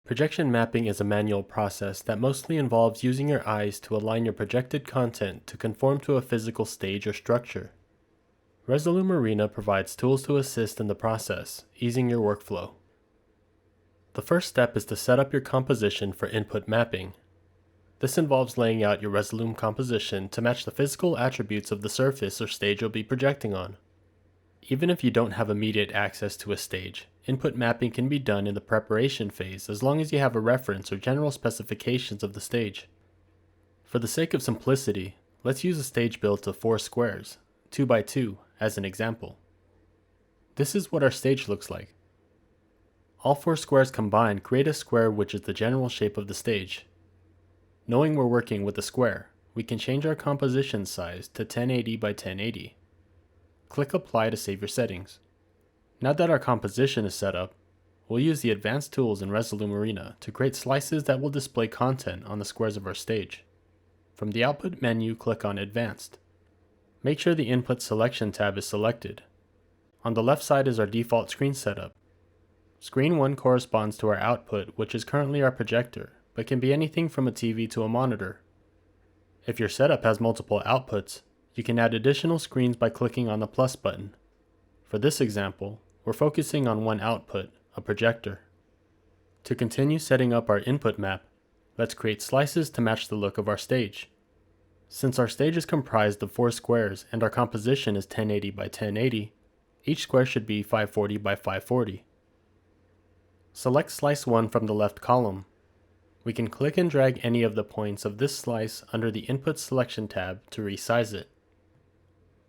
Projection mapping is a manual process that mostly involves using your eyes to align your projected content to conform to a physical stage or structure. Resolume Arena provides tools to assist in the process, easing your workflow. The first step is to set up your composition for input mapping. This involves laying out your Resolume composition to match the physical attributes of the surface or stage you'll be projecting on. Even if you don't have immediate access to a stage, input mapping can be done in the preparation phase as long as you have a reference or general specifications of the stage. For the sake of simplicity, let's use a stage built of 4 squares, 2 by 2, as an example. This is what our stage looks like. All 4 squares combined create a square which is the general shape of the stage. Knowing we're working with a square, we can change our composition size to 1080 by 1080. Click Apply to save your settings. Now that our composition is set up, we'll use the advanced tools in Resolume Arena to create slices that will display content on the squares of our stage. From the Output menu, click on Advanced. Make sure the Input Selection tab is selected. On the left side is our default screen setup. Screen 1 corresponds to our output, which is currently our projector, but can be anything from a TV to a monitor. If your setup has multiple outputs, you can add additional screens by clicking on the plus button. For this example, we're focusing on one output, a projector. To continue setting up our input map, let's create slices to match the look of our stage. Since our stage is comprised of 4 squares and our composition is 1080 by 1080, each square should be 540 by 540. Select slice 1 from the left column. We can click and drag any of the points of this slice under the Input Selection tab to resize it.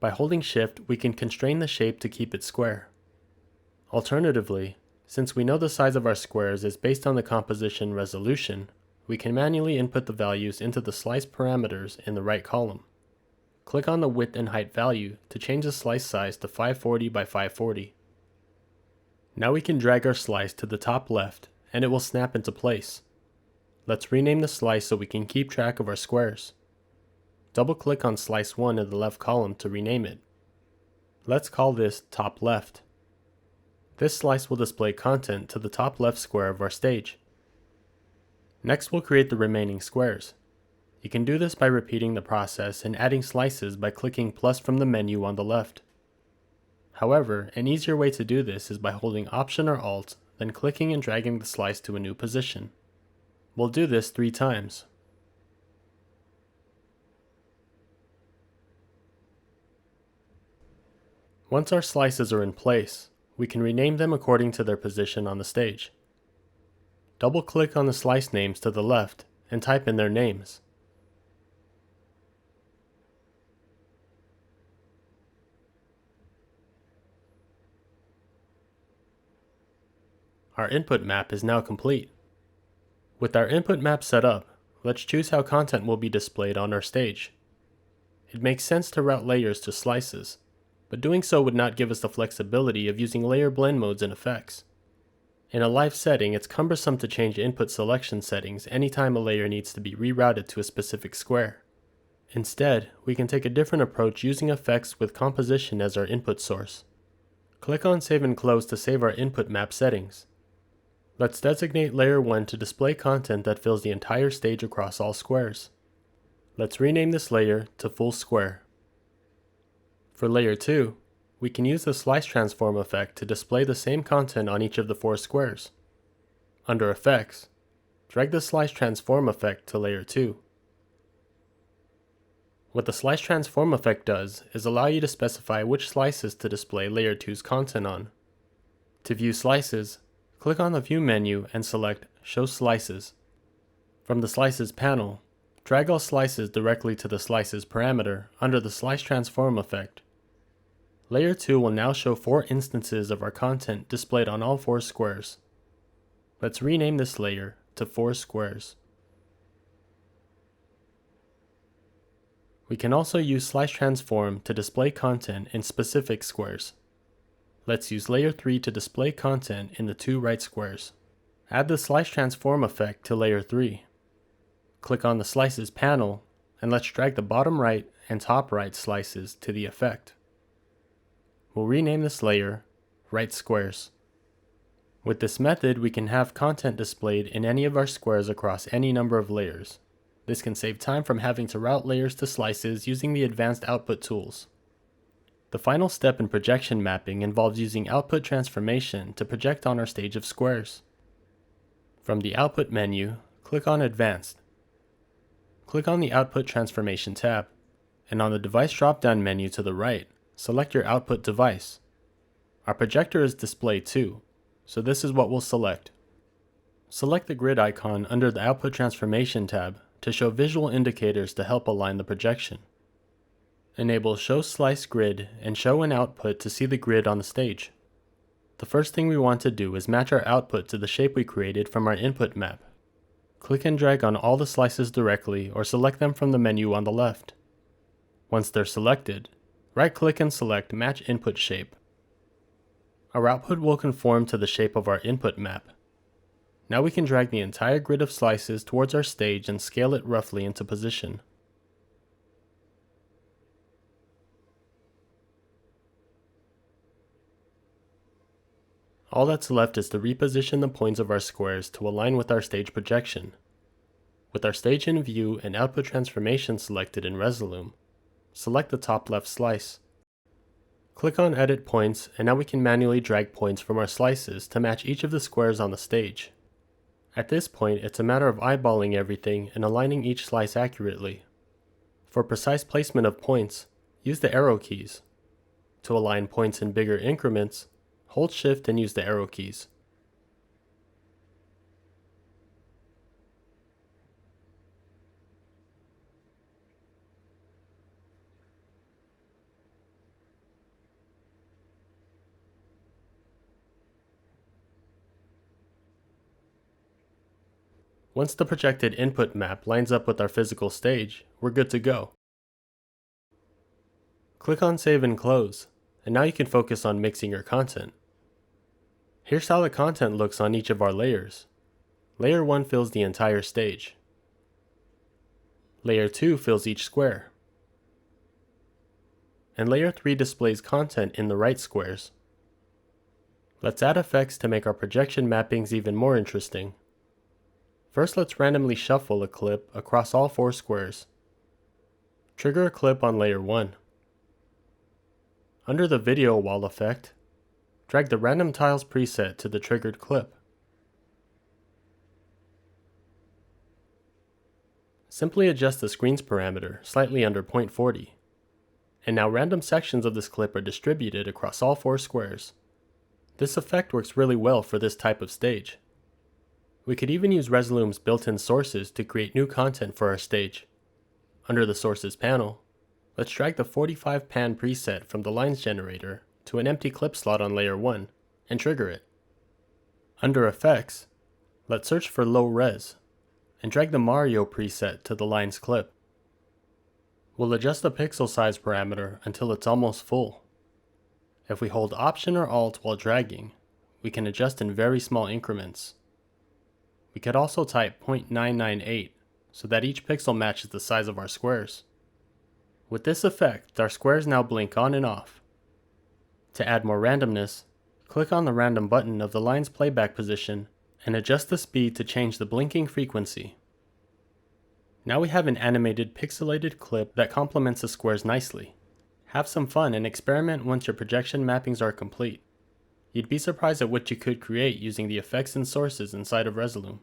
By holding Shift, we can constrain the shape to keep it square. Alternatively, since we know the size of our squares is based on the composition resolution, we can manually input the values into the slice parameters in the right column. Click on the width and height value to change the slice size to 540 by 540. Now we can drag our slice to the top left and it will snap into place. Let's rename the slice so we can keep track of our squares. Double-click on Slice 1 in the left column to rename it. Let's call this Top Left. This slice will display content to the top left square of our stage. Next, we'll create the remaining squares. You can do this by repeating the process and adding slices by clicking plus from the menu on the left. However, an easier way to do this is by holding Option or Alt, then clicking and dragging the slice to a new position. We'll do this 3 times. Once our slices are in place, we can rename them according to their position on the stage. Double-click on the slice names to the left and type in their names. Our input map is now complete. With our input map set up, let's choose how content will be displayed on our stage. It makes sense to route layers to slices, but doing so would not give us the flexibility of using layer blend modes and effects. In a live setting, it's cumbersome to change input selection settings anytime a layer needs to be rerouted to a specific square. Instead, we can take a different approach using effects with composition as our input source. Click on Save and Close to save our input map settings. Let's designate Layer 1 to display content that fills the entire stage across all squares. Let's rename this layer to Full Square. For Layer 2, we can use the Slice Transform effect to display the same content on each of the 4 squares. Under Effects, drag the Slice Transform effect to Layer 2. What the Slice Transform effect does is allow you to specify which slices to display Layer 2's content on. To view slices, click on the View menu and select Show Slices. From the Slices panel, drag all slices directly to the Slices parameter under the Slice Transform effect. Layer 2 will now show 4 instances of our content displayed on all 4 squares. Let's rename this layer to 4 Squares. We can also use Slice Transform to display content in specific squares. Let's use Layer 3 to display content in the 2 right squares. Add the Slice Transform effect to Layer 3. Click on the Slices panel, and let's drag the bottom right and top right slices to the effect. We'll rename this layer Right Squares. With this method, we can have content displayed in any of our squares across any number of layers. This can save time from having to route layers to slices using the advanced output tools. The final step in projection mapping involves using output transformation to project on our stage of squares. From the Output menu, click on Advanced. Click on the Output Transformation tab, and on the Device drop-down menu to the right, select your output device. Our projector is displayed too, so this is what we'll select. Select the grid icon under the Output Transformation tab to show visual indicators to help align the projection. Enable Show Slice Grid and Show an Output to see the grid on the stage. The first thing we want to do is match our output to the shape we created from our input map. Click and drag on all the slices directly or select them from the menu on the left. Once they're selected, right-click and select Match Input Shape. Our output will conform to the shape of our input map. Now we can drag the entire grid of slices towards our stage and scale it roughly into position. All that's left is to reposition the points of our squares to align with our stage projection. With our stage in view and output transformation selected in Resolume, select the top left slice. Click on Edit Points, and now we can manually drag points from our slices to match each of the squares on the stage. At this point, it's a matter of eyeballing everything and aligning each slice accurately. For precise placement of points, use the arrow keys. To align points in bigger increments, hold Shift and use the arrow keys. Once the projected input map lines up with our physical stage, we're good to go. Click on Save and Close, and now you can focus on mixing your content. Here's how the content looks on each of our layers. Layer 1 fills the entire stage. Layer 2 fills each square. And Layer 3 displays content in the right squares. Let's add effects to make our projection mappings even more interesting. First, let's randomly shuffle a clip across all 4 squares. Trigger a clip on Layer 1. Under the Video Wall effect, drag the Random Tiles preset to the triggered clip. Simply adjust the screen's parameter slightly under 0.40. And now random sections of this clip are distributed across all 4 squares. This effect works really well for this type of stage. We could even use Resolume's built-in sources to create new content for our stage. Under the Sources panel, let's drag the 45 pan preset from the Lines generator to an empty clip slot on Layer 1 and trigger it. Under Effects, let's search for Low Res and drag the Mario preset to the Lines clip. We'll adjust the pixel size parameter until it's almost full. If we hold Option or Alt while dragging, we can adjust in very small increments. We could also type 0.998 so that each pixel matches the size of our squares. With this effect, our squares now blink on and off. To add more randomness, click on the Random button of the Line's playback position and adjust the speed to change the blinking frequency. Now we have an animated pixelated clip that complements the squares nicely. Have some fun and experiment once your projection mappings are complete. You'd be surprised at what you could create using the effects and sources inside of Resolume.